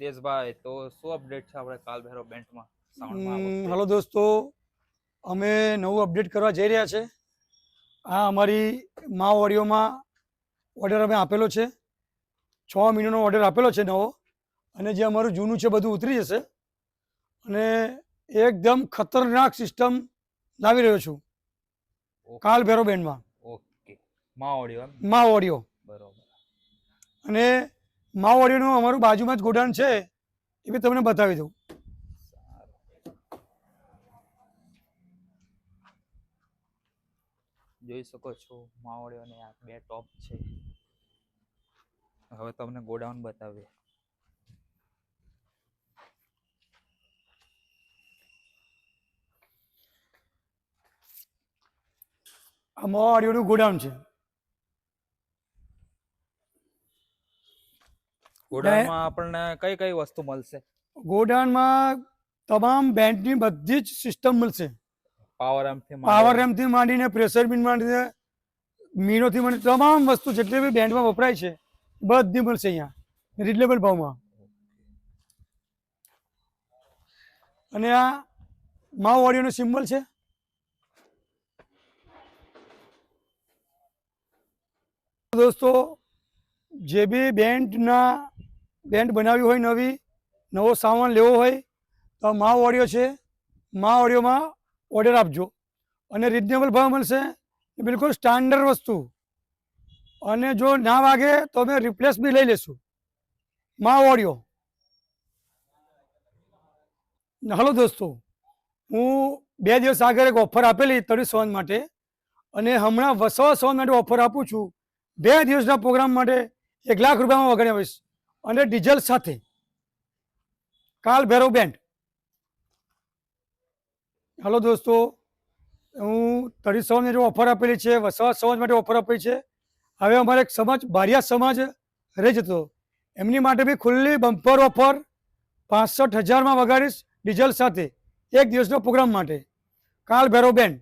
સિદ્ધેશભાઈ, તો શું અપડેટ છે આપણે કાલ ભૈરવ બેન્ડમાં સાઉન્ડમાં? હલો દોસ્તો, અમે નવું અપડેટ કરવા જઈ રહ્યા છે. આ અમારી મા ઓડિયોમાં ઓર્ડર અમે આપેલો છે. 6 મહિનાનો ઓર્ડર આપેલો છે નવો, અને જે અમારું જૂનું છે બધું ઉતરી જશે અને એકદમ ખતરનાક સિસ્ટમ લાવી રહ્યો છું કાલ ભૈરવ બેન્ડમાં. ઓકે, મા ઓડિયો એમ? મા ઓડિયો. બરોબર. અને મા ઓડિયોનું અમારું બાજુમાં જ ગોડાઉન છે, એ બી તમને બતાવી દઉં. જોઈ શકો છો મા ઓડિયો ને આ બે ટોપ છે. હવે તમને ગોડાઉન બતાવીએ. આ મા ઓડિયોનું ગોડાઉન છે. ગોડાઉનમાં આપણને કઈ કઈ વસ્તુ મળશે? ગોડાઉનમાં તમામ બેન્ડની બધી જ સિસ્ટમ મળશે. પાવર એમ્પથી પાવર રેમ્પથી માંડીને પ્રેશર બીન માંડીને મીનોથી માંડીને તમામ વસ્તુ જેટલી બી બેન્ડમાં વપરાય છે બધી મળશે અહીંયા રીઝનેબલ ભાવમાં. અને આ મા ઓડિયોનો સિમ્બલ છે. દોસ્તો, જે બી બેન્ડ બનાવી હોય નવો સામાન લેવો હોય તો મા ઓડિયો છે. મા ઓડિયોમાં ઓર્ડર આપજો અને રિઝનેબલ ભાવ મળશે, બિલકુલ સ્ટાન્ડર્ડ વસ્તુ. અને જો ના વાગે તો અમે રિપ્લેસ બી લઈ લેશું. મા ઓડિયો. હલો દોસ્તો, હું 2 દિવસ આગળ એક ઓફર આપેલી 30 સોન માટે, અને હમણાં 100 સોન માટે ઓફર આપું છું. 2 દિવસના પ્રોગ્રામ માટે 1 લાખ રૂપિયામાં વગાડી આવીશ, અને ડીઝલ સાથે. કાલ ભૈરવ બેન્ડ. હલો દોસ્તો, હું 30 સોન માટે ઓફર આપેલી છે, 100 સોન માટે ઓફર આપેલી છે. હવે અમારે એક સમાજ બારિયા સમાજ રહી જતો, એમની માટે બી ખુલ્લી બમ્પર ઓફર 65,000માં વગાડીશ ડીઝલ સાથે, 1 દિવસનો પ્રોગ્રામ માટે. કાલ ભૈરવ બેન્ડ.